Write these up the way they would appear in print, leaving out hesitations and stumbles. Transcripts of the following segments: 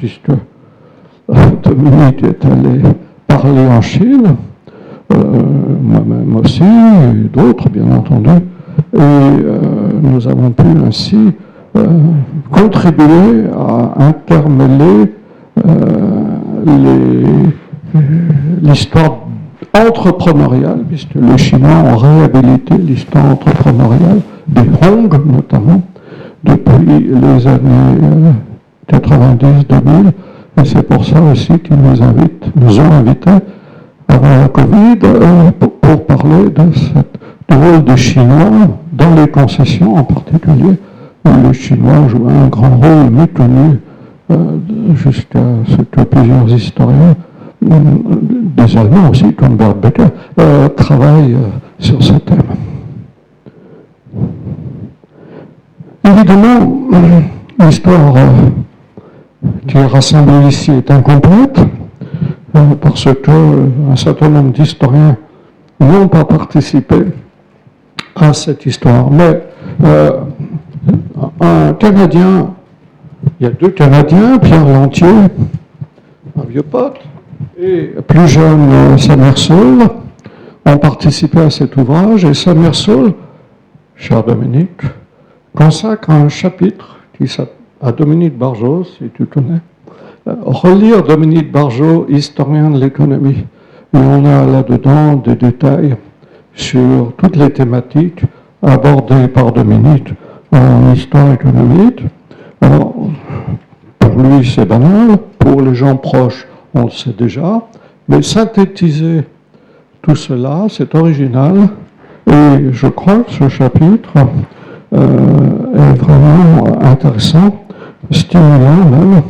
puisque Dominique est allé parler en Chine, moi-même aussi, et d'autres bien entendu, et nous avons pu ainsi contribuer à intermêler l'histoire entrepreneuriale, puisque les Chinois ont réhabilité l'histoire entrepreneuriale des Hong notamment, depuis les années 90-2000, et c'est pour ça aussi qu'ils nous ont invités avant la Covid pour parler du rôle des Chinois dans les concessions en particulier, où les Chinois jouaient un grand rôle méconnu jusqu'à ce que plusieurs historiens, des Allemands aussi, comme Bert Becker, travaillent sur ce thème. Évidemment, l'histoire qui est rassemblée ici est incomplète, parce qu'un certain nombre d'historiens n'ont pas participé à cette histoire. Mais un Canadien, il y a deux Canadiens, Pierre Lantier, un vieux pote, et plus jeune Samuel Saul, ont participé à cet ouvrage, et Samuel Saul, cher Dominique, consacre un chapitre à Dominique Barjot, si tu connais. Relire Dominique Barjot, historien de l'économie. Et on a là-dedans des détails sur toutes les thématiques abordées par Dominique en histoire économique. Alors, pour lui, c'est banal. Pour les gens proches, on le sait déjà. Mais synthétiser tout cela, c'est original. Et je crois que ce chapitre est vraiment intéressant, stimulant même.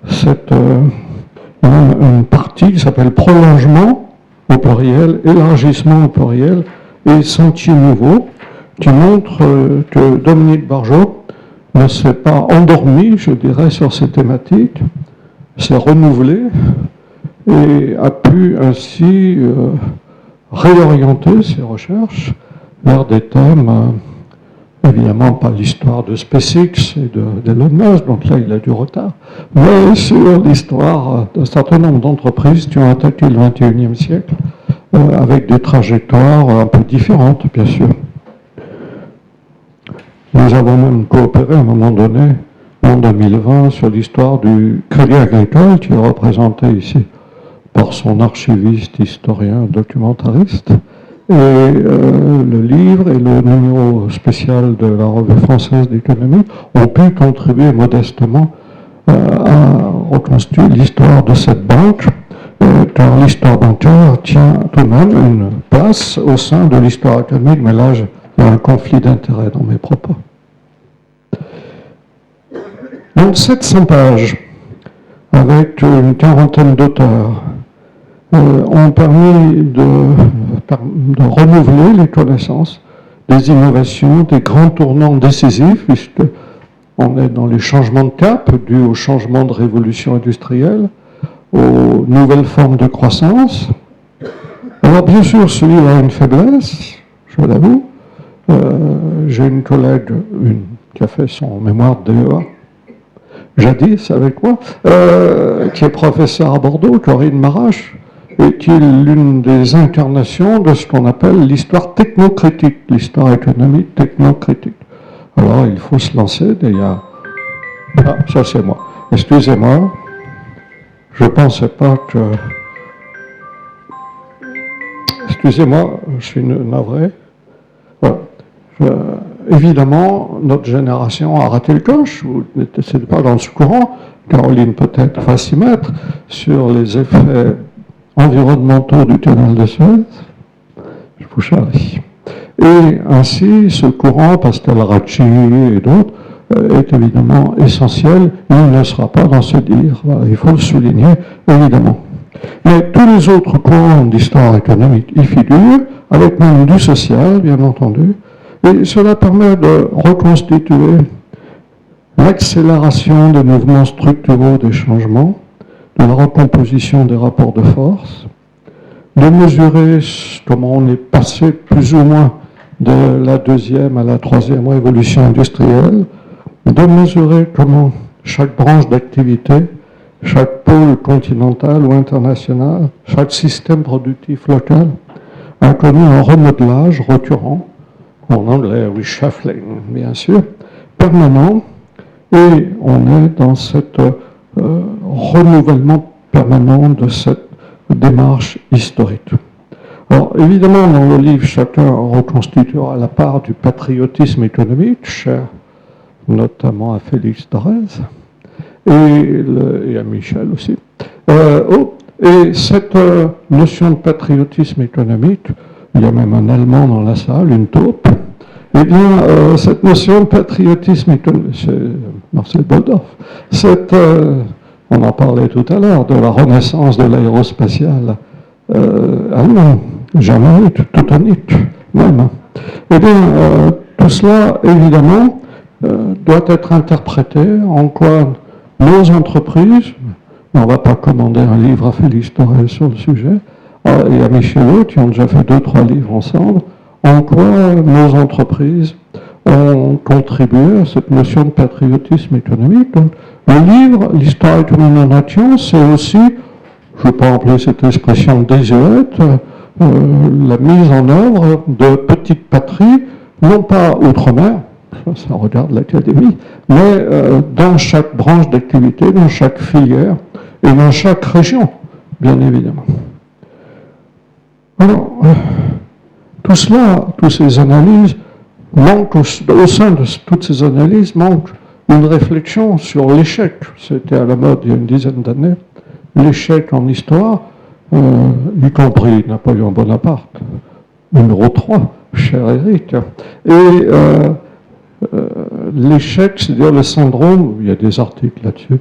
C'est une partie qui s'appelle prolongement au pluriel, élargissement au pluriel et sentier nouveau, qui montre que Dominique Barjot ne s'est pas endormi, je dirais, sur ces thématiques, s'est renouvelé et a pu ainsi réorienter ses recherches vers des thèmes, évidemment pas l'histoire de SpaceX et d'Elon Musk, donc là il a du retard, mais sur l'histoire d'un certain nombre d'entreprises qui ont attaqué le XXIe siècle avec des trajectoires un peu différentes, bien sûr. Nous avons même coopéré à un moment donné, en 2020, sur l'histoire du Crédit Agricole, qui est représenté ici par son archiviste, historien, documentariste. Et le livre et le numéro spécial de la Revue française d'économie ont pu contribuer modestement à reconstituer l'histoire de cette banque, car l'histoire bancaire tient tout de même une place au sein de l'histoire économique, mais là, il y a un conflit d'intérêts dans mes propos. Donc 700 pages, avec une quarantaine d'auteurs, ont permis de renouveler les connaissances des innovations, des grands tournants décisifs, puisqu'on est dans les changements de cap dus au changement de révolution industrielle, aux nouvelles formes de croissance. Alors bien sûr, celui-là a une faiblesse, je l'avoue. J'ai une collègue qui a fait son mémoire de DEA, jadis avec moi, qui est professeure à Bordeaux, Corinne Marache, et qui est l'une des incarnations de ce qu'on appelle l'histoire technocritique, l'histoire économique technocritique. Alors, il faut se lancer, d'ailleurs. Ah, ça c'est moi. Excusez-moi, je ne pensais pas que... Excusez-moi, je suis navré. Voilà. Évidemment, notre génération a raté le coche, vous n'étiez pas dans ce courant, Caroline peut-être va s'y mettre, sur les effets environnementaux du canal de Suez. Je vous charrie. Et ainsi, ce courant, Pascal Racci et d'autres, est évidemment essentiel. Il ne sera pas dans ce dire. Voilà, il faut le souligner, évidemment. Mais tous les autres courants d'histoire économique y figurent, avec même du social, bien entendu. Et cela permet de reconstituer l'accélération des mouvements structuraux des changements, de la recomposition des rapports de force, de mesurer comment on est passé plus ou moins de la deuxième à la troisième révolution industrielle, de mesurer comment chaque branche d'activité, chaque pôle continental ou international, chaque système productif local a connu un remodelage récurrent, en anglais reshuffling bien sûr, permanent, et on est dans ce renouvellement permanent de cette démarche historique. Alors évidemment, dans le livre, chacun reconstituera la part du patriotisme économique, cher notamment à Félix Thorez, et à Michel aussi. Et cette notion de patriotisme économique, il y a même un Allemand dans la salle, une taupe, eh bien, cette notion de patriotisme économique, c'est Marcel Boldorf, on en parlait tout à l'heure, de la renaissance de l'aérospatiale allemande, germanique, teutonique même. Eh bien, tout cela, évidemment, doit être interprété en quoi nos entreprises, on ne va pas commander un livre à Félix Thorez sur le sujet, et à Michel qui ont déjà fait 2-3 livres ensemble, en quoi nos entreprises ont contribué à cette notion de patriotisme économique. Donc, le livre, l'histoire économique en action, c'est aussi, je ne veux pas employer cette expression désuète, la mise en œuvre de petites patries, non pas outre-mer, ça regarde l'Académie, mais dans chaque branche d'activité, dans chaque filière et dans chaque région, bien évidemment. Alors, tout cela, toutes ces analyses, manquent au sein de toutes ces analyses, manque une réflexion sur l'échec. C'était à la mode il y a une dizaine d'années, l'échec en histoire, y compris Napoléon Bonaparte, numéro 3, cher Eric. Et l'échec, c'est-à-dire le syndrome, il y a des articles là-dessus,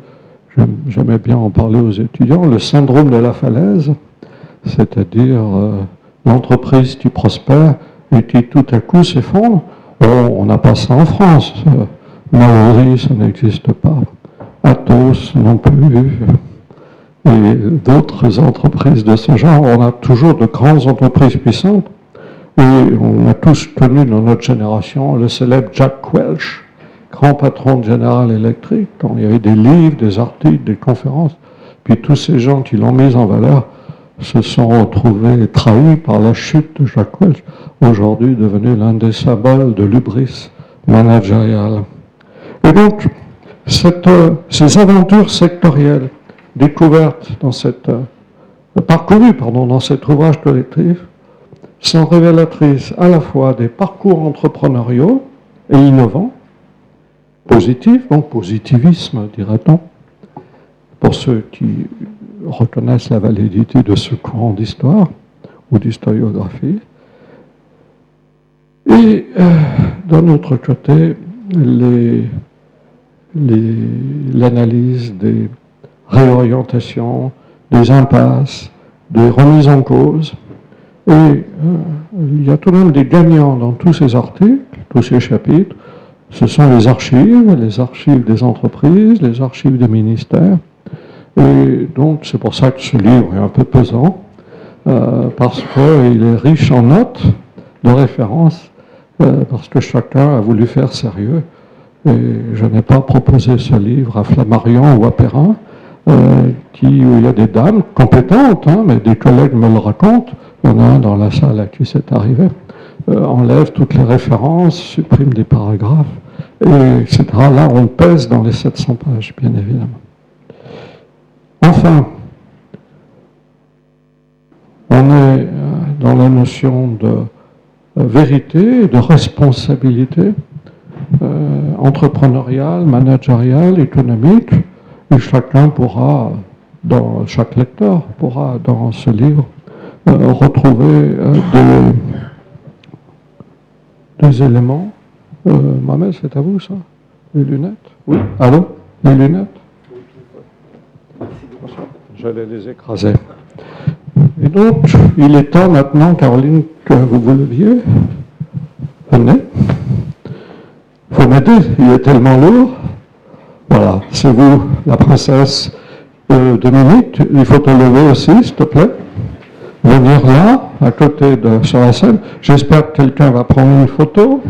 j'aimais bien en parler aux étudiants, le syndrome de la falaise, c'est-à-dire l'entreprise qui prospère et qui tout à coup s'effondre. On n'a pas ça en France. Maori, ça n'existe pas. Atos non plus. Et d'autres entreprises de ce genre. On a toujours de grandes entreprises puissantes. Et on a tous connu dans notre génération le célèbre Jack Welch, grand patron de General Electric, quand il y avait des livres, des articles, des conférences. Puis tous ces gens qui l'ont mis en valeur se sont retrouvés trahis par la chute de Jack Welch, aujourd'hui devenu l'un des symboles de l'hubris managériale. Et donc, ces aventures sectorielles découvertes dans parcourues dans cet ouvrage collectif sont révélatrices à la fois des parcours entrepreneuriaux et innovants, positifs, donc positivisme, dirait-on, pour ceux qui reconnaissent la validité de ce courant d'histoire ou d'historiographie. Et d'un autre côté, l'analyse des réorientations, des impasses, des remises en cause. Et il y a tout de même des gagnants dans tous ces articles, tous ces chapitres. Ce sont les archives des entreprises, les archives des ministères. Et donc, c'est pour ça que ce livre est un peu pesant, parce qu'il est riche en notes de référence, parce que chacun a voulu faire sérieux. Et je n'ai pas proposé ce livre à Flammarion ou à Perrin, où il y a des dames compétentes, mais des collègues me le racontent. Il y en a un dans la salle à qui c'est arrivé. Enlève toutes les références, supprime des paragraphes, etc. Là, on pèse dans les 700 pages, bien évidemment. Enfin, on est dans la notion de vérité, de responsabilité entrepreneuriale, managériale, économique, et chacun pourra, chaque lecteur pourra, dans ce livre, retrouver des éléments. Mohamed, c'est à vous ça? Les lunettes? Oui. Allô? Les lunettes? J'allais les écraser. Et donc, il est temps maintenant, Caroline, que vous vous leviez. Venez. Il faut m'aider, il est tellement lourd. Voilà, c'est vous, la princesse Dominique. Il faut te lever aussi, s'il te plaît. Venir là, à côté sur la scène. J'espère que quelqu'un va prendre une photo.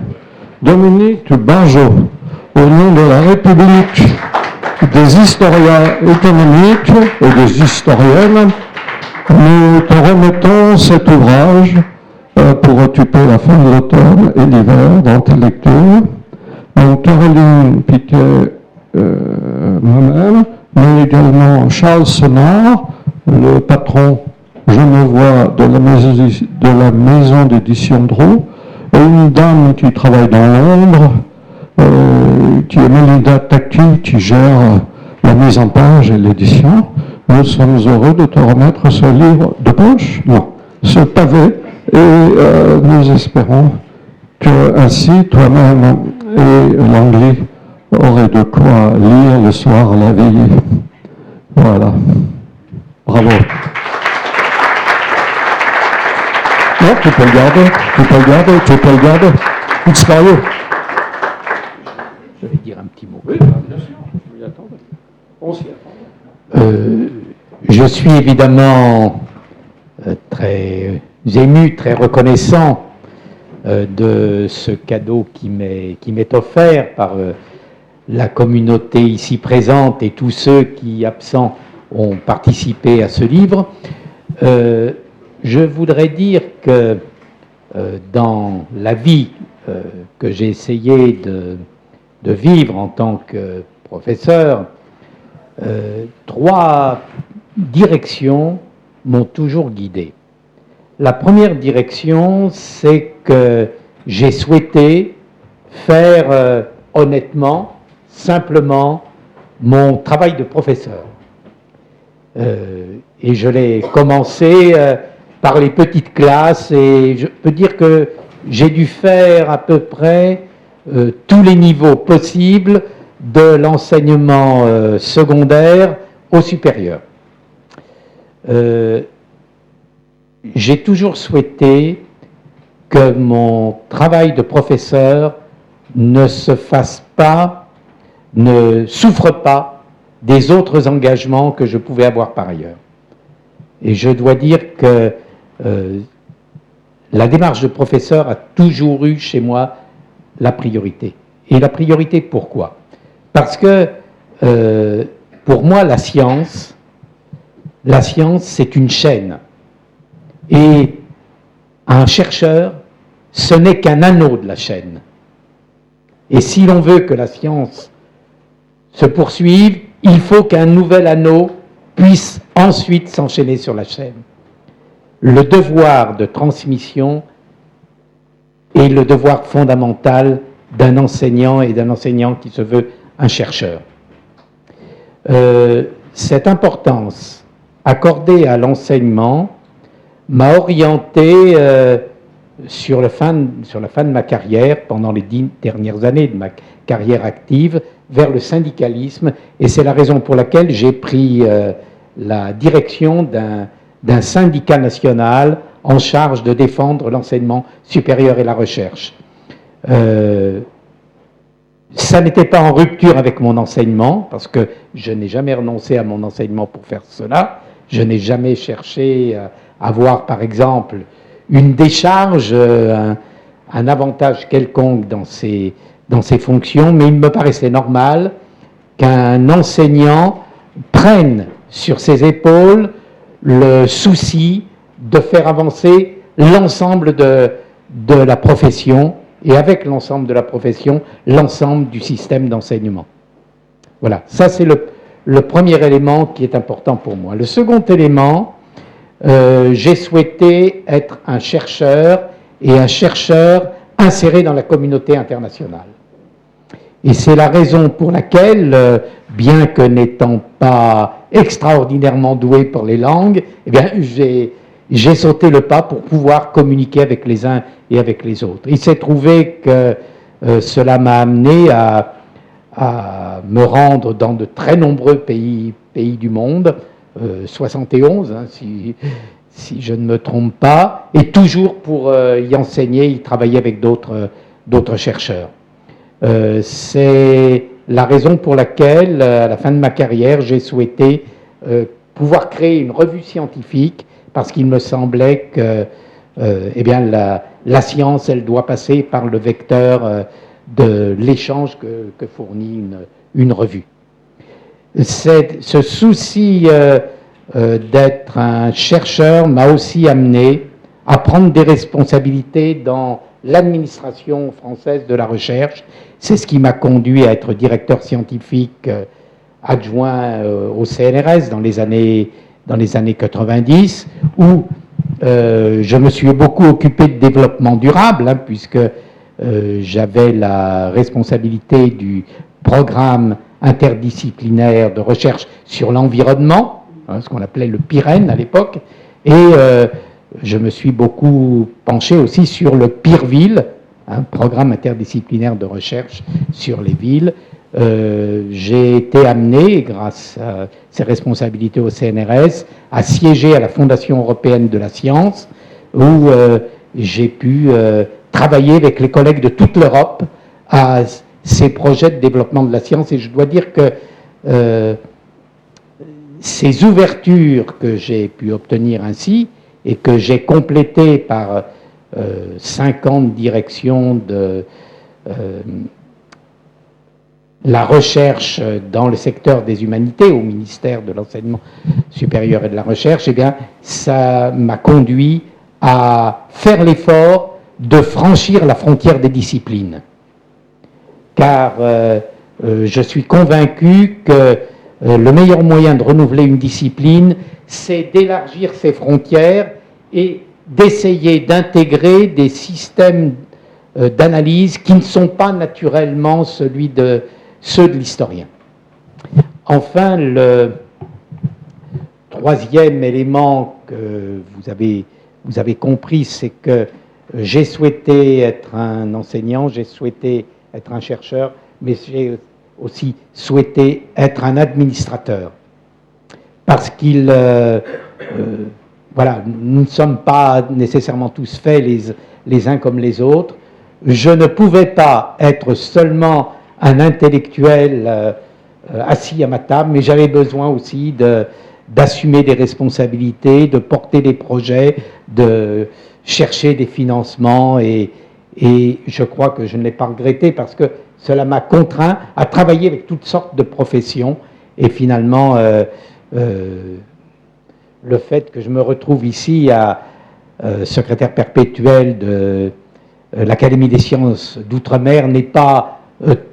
Dominique Barjot. au nom de la République, des historiens économiques et des historiennes, nous te remettons cet ouvrage pour occuper la fin de l'automne et l'hiver dans tes lectures. Donc Caroline Piquet, moi-même, mais également Charles Senard, le patron genevois de la maison d'édition Drou, et une dame qui travaille dans Londres, qui est Melinda Taki, qui gère la mise en page et l'édition. Nous sommes heureux de te remettre ce livre de poche, non, ce pavé, et nous espérons que ainsi toi-même et l'anglais auraient de quoi lire le soir à la veillée. Voilà. Bravo. Non, tu peux le garder, tu peux le garder, tu peux le garder. It's for you. Je vais dire un petit mot. Oui, bien sûr, je m'y attendais. On s'y attendait. Je suis évidemment très ému, très reconnaissant de ce cadeau qui m'est offert par la communauté ici présente et tous ceux qui, absents, ont participé à ce livre. Je voudrais dire que dans la vie que j'ai essayé de vivre en tant que professeur, 3 directions m'ont toujours guidé. La première direction, c'est que j'ai souhaité faire honnêtement, simplement, mon travail de professeur. Et je l'ai commencé par les petites classes, et je peux dire que j'ai dû faire à peu près tous les niveaux possibles de l'enseignement secondaire au supérieur. J'ai toujours souhaité que mon travail de professeur ne se fasse pas, ne souffre pas des autres engagements que je pouvais avoir par ailleurs. Et je dois dire que la démarche de professeur a toujours eu chez moi la priorité. Et la priorité, pourquoi? Parce que pour moi, la science, c'est une chaîne. Et un chercheur, ce n'est qu'un anneau de la chaîne. Et si l'on veut que la science se poursuive, il faut qu'un nouvel anneau puisse ensuite s'enchaîner sur la chaîne. Le devoir de transmission est le devoir fondamental d'un enseignant et d'un enseignant qui se veut un chercheur. Cette importance accordée à l'enseignement m'a orienté sur la fin de ma carrière, pendant les 10 dernières années de ma carrière active, vers le syndicalisme, et c'est la raison pour laquelle j'ai pris la direction d'un syndicat national en charge de défendre l'enseignement supérieur et la recherche. Ça n'était pas en rupture avec mon enseignement, parce que je n'ai jamais renoncé à mon enseignement pour faire cela. Je n'ai jamais cherché à avoir, par exemple, une décharge, un avantage quelconque dans ces fonctions, mais il me paraissait normal qu'un enseignant prenne sur ses épaules le souci de faire avancer l'ensemble de la profession, et avec l'ensemble de la profession, l'ensemble du système d'enseignement. Voilà, ça c'est le premier élément qui est important pour moi. Le second élément, j'ai souhaité être un chercheur, et un chercheur inséré dans la communauté internationale. Et c'est la raison pour laquelle, bien que n'étant pas extraordinairement doué pour les langues, eh bien, j'ai sauté le pas pour pouvoir communiquer avec les uns et avec les autres. Il s'est trouvé que cela m'a amené à me rendre dans de très nombreux pays du monde, 71, hein, si je ne me trompe pas, et toujours pour y enseigner, y travailler avec d'autres chercheurs. C'est la raison pour laquelle, à la fin de ma carrière, j'ai souhaité pouvoir créer une revue scientifique, parce qu'il me semblait que eh bien, la science, elle doit passer par le vecteur de l'échange que fournit une revue. Ce souci d'être un chercheur m'a aussi amené à prendre des responsabilités dans l'administration française de la recherche. C'est ce qui m'a conduit à être directeur scientifique adjoint au CNRS dans les années 90, où je me suis beaucoup occupé de développement durable, hein, puisque j'avais la responsabilité du programme interdisciplinaire de recherche sur l'environnement, hein, ce qu'on appelait le PIREN à l'époque, et je me suis beaucoup penché aussi sur le PIRVille, un programme interdisciplinaire de recherche sur les villes. J'ai été amené, grâce à ces responsabilités au CNRS, à siéger à la Fondation européenne de la science, où j'ai pu travailler avec les collègues de toute l'Europe à ces projets de développement de la science. Et je dois dire que ces ouvertures que j'ai pu obtenir ainsi, et que j'ai complétées par 5 ans de direction de la recherche dans le secteur des humanités au ministère de l'Enseignement supérieur et de la Recherche, eh bien, ça m'a conduit à faire l'effort de franchir la frontière des disciplines. Car je suis convaincu que le meilleur moyen de renouveler une discipline, c'est d'élargir ses frontières et d'essayer d'intégrer des systèmes d'analyse qui ne sont pas naturellement ceux de l'historien. Enfin, le troisième élément que vous avez compris, c'est que j'ai souhaité être un enseignant, j'ai souhaité être un chercheur, mais j'ai aussi souhaité être un administrateur. Parce qu'il... voilà, nous ne sommes pas nécessairement tous faits les uns comme les autres. Je ne pouvais pas être seulement un intellectuel assis à ma table, mais j'avais besoin aussi d'assumer des responsabilités, de porter des projets, de chercher des financements, et je crois que je ne l'ai pas regretté parce que cela m'a contraint à travailler avec toutes sortes de professions, et finalement le fait que je me retrouve ici à secrétaire perpétuel de l'Académie des sciences d'Outre-mer n'est pas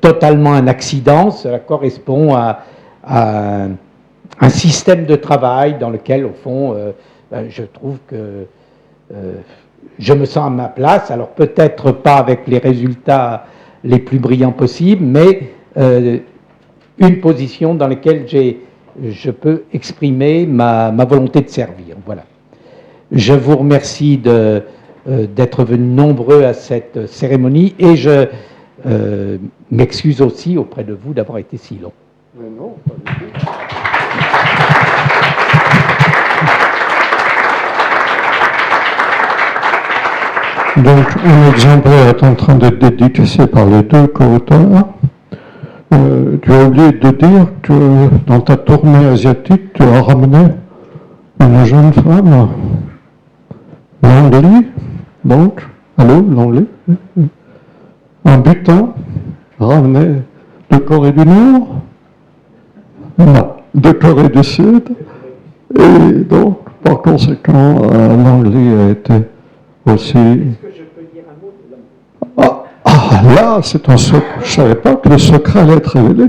totalement un accident. Cela correspond à un système de travail dans lequel, au fond, je trouve que je me sens à ma place. Alors peut-être pas avec les résultats les plus brillants possibles, mais une position dans laquelle je peux exprimer ma volonté de servir. Voilà. Je vous remercie d'être venus nombreux à cette cérémonie, et je m'excuse aussi auprès de vous d'avoir été si long. Mais non, pas du tout. Donc, un exemplaire est en train d'être dédicacé par les deux co-auteurs. Tu as oublié de dire que dans ta tournée asiatique, tu as ramené une jeune femme, Langley, donc, allô, Langley, un butin ramené de Corée du Nord, non, de Corée du Sud, et donc, par conséquent, Langley a été aussi... là, c'est un secret. Je ne savais pas que le secret allait être révélé.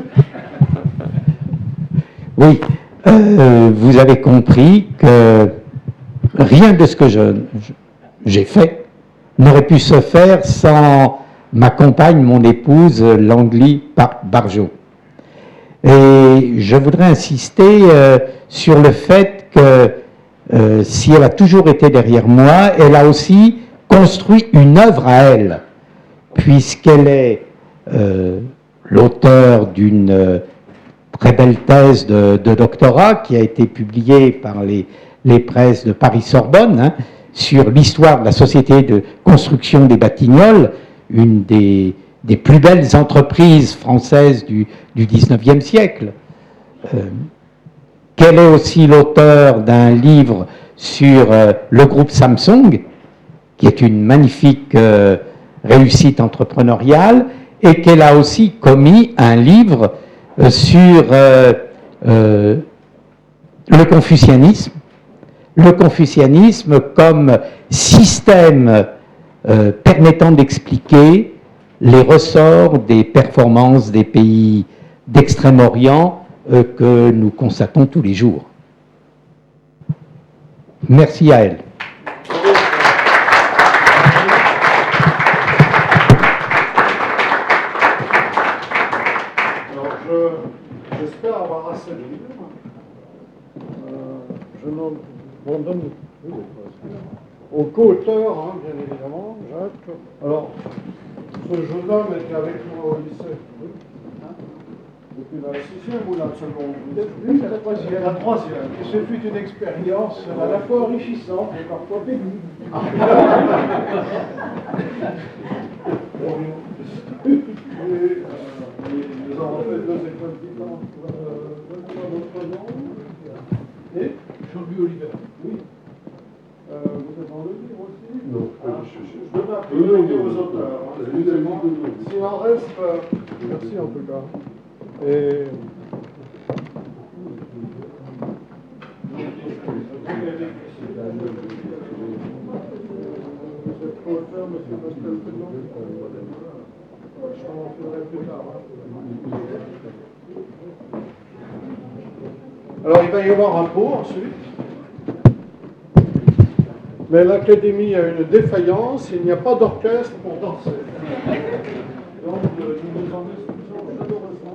Oui, vous avez compris que rien de ce que j'ai fait n'aurait pu se faire sans ma compagne, mon épouse, Langley Barjot. Et je voudrais insister sur le fait que si elle a toujours été derrière moi, elle a aussi construit une œuvre à elle, puisqu'elle est l'auteur d'une très belle thèse de doctorat qui a été publiée par les presses de Paris-Sorbonne, hein, sur l'histoire de la société de construction des Batignolles, une des plus belles entreprises françaises du XIXe siècle. Qu'elle est aussi l'auteur d'un livre sur le groupe Samsung, qui est une magnifique réussite entrepreneuriale, et qu'elle a aussi commis un livre sur le confucianisme comme système permettant d'expliquer les ressorts des performances des pays d'Extrême-Orient que nous constatons tous les jours. Merci à elle. Alors, j'espère avoir assez de livres. Je m'en donne au co-auteur, hein, bien évidemment, Jacques. Alors, ce jeune homme était avec moi au lycée. Depuis la 6e ou la seconde? Depuis la 3e. La 3e. Et ce fut une expérience à la fois enrichissante et parfois pénible. Nous avons fait 2 écoles différentes. Votre nom? Et Jean-Louis Oliver. Oui. Vous êtes dans le livre aussi? Non. Je donne un priorité aux auteurs. Excusez-moi. S'il en reste, merci en tout cas. Et vous êtes co-auteur, monsieur Pascal-Pénon? Je m'en ferai plus tard. Alors il va y avoir un pot ensuite. Mais l'Académie a une défaillance, il n'y a pas d'orchestre pour danser. Donc nous nous en excusons chaleureusement.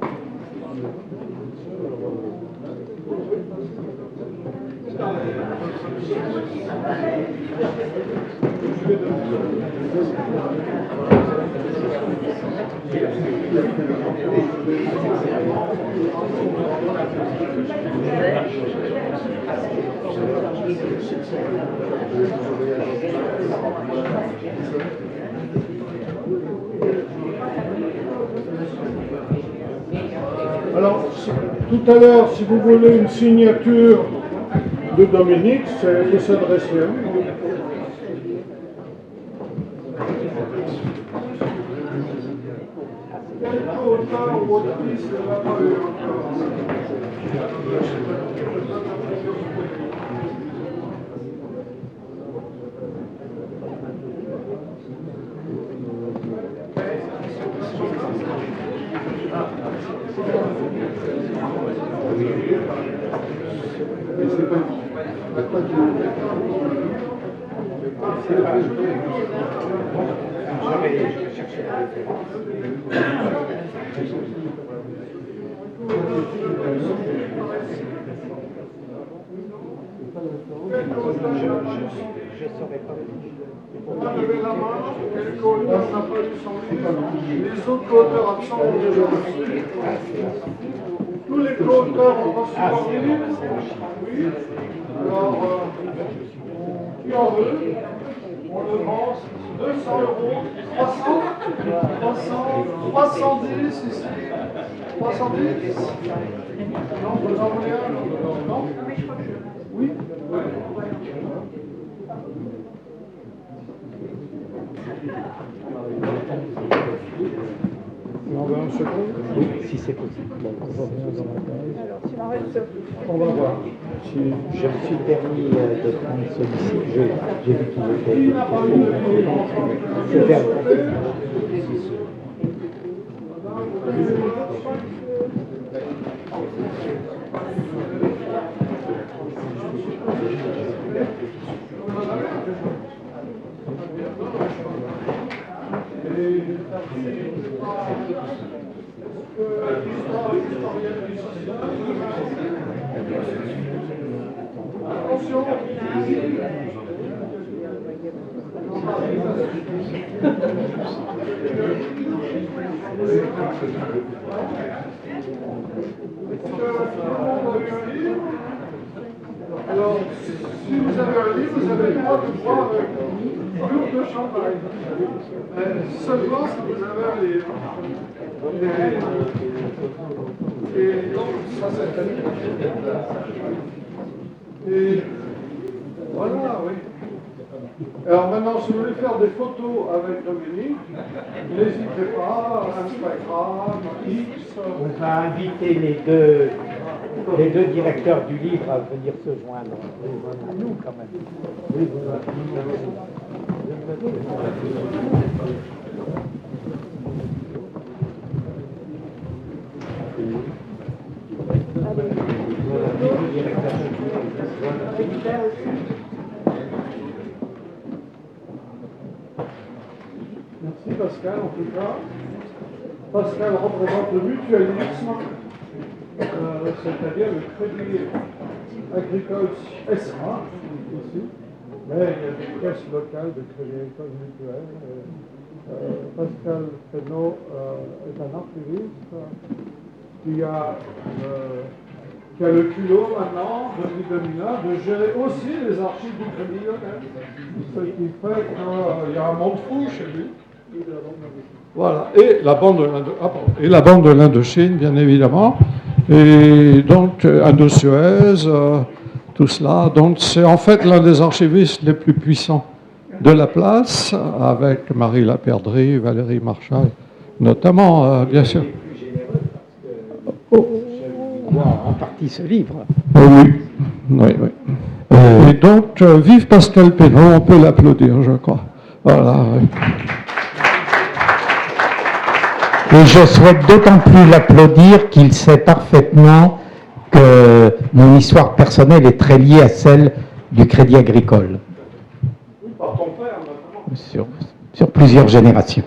Alors, tout à l'heure, si vous voulez une signature de Dominique, c'est de s'adresser à lui. Quel auteur ou autrice n'a pas eu encore? Levez la main, quel co-auteur n'a pas eu son livre? Les autres co-auteurs absents ont déjà reçu. Tous les co-auteurs ont reçu leur livre. Oui. Alors, qui en veut? On le vend 200 €, 300, 310 ici. 310. Non, vous en voulez un? Non? Oui. On va un second? Oui, si c'est possible. Alors, tu m'en restes. On va voir. Je me suis permis de prendre celui-ci. J'ai vu qu'il était. Qui n'a pas eu de livre? C'est vers. Attention. Alors, si vous avez un livre, vous avez le droit de boire avec plus de champagne. Seulement si vous avez un livre. Et donc, ça c'est... Et voilà, oui. Alors maintenant, si vous voulez faire des photos avec Dominique, n'hésitez pas, Instagram, X. On va inviter les deux directeurs du livre à venir se joindre à nous quand même. Merci Pascal, en tout cas. Pascal représente le mutualisme, c'est-à-dire le crédit agricole SA, ici. Mais il y a des caisses locales de crédit agricole mutuel. Pascal Fesneau est un archiviste qui a le culot maintenant, depuis 2009, de gérer aussi les archives du Crédit Lyonnais. Ce qui fait qu'il y a un monde fou chez lui. Voilà, et la bande de l'Indochine, bien évidemment, et donc Indo-Suez, tout cela. Donc c'est en fait l'un des archivistes les plus puissants de la place, avec Marie Laperdrie, Valérie Marchal, notamment, bien sûr. En partie ce livre. Oui, oui, oui. Et donc, vive Pascal Fesneau, on peut l'applaudir, je crois. Voilà. Oui. Et je souhaite d'autant plus l'applaudir qu'il sait parfaitement que mon histoire personnelle est très liée à celle du Crédit Agricole. Par ton père, notamment. Sur plusieurs générations.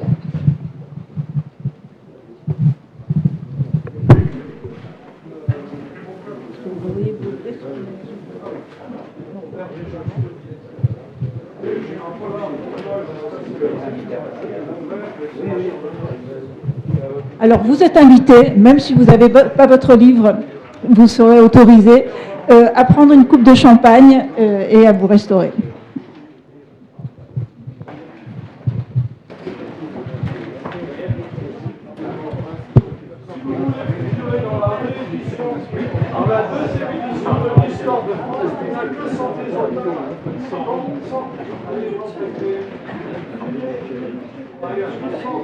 Alors, vous êtes invité, même si vous n'avez pas votre livre, vous serez autorisé à prendre une coupe de champagne et à vous restaurer. On a deuxième édition de l'histoire de France, il n'y a que 100 auteurs. 100 éléments traités. Il y a 60.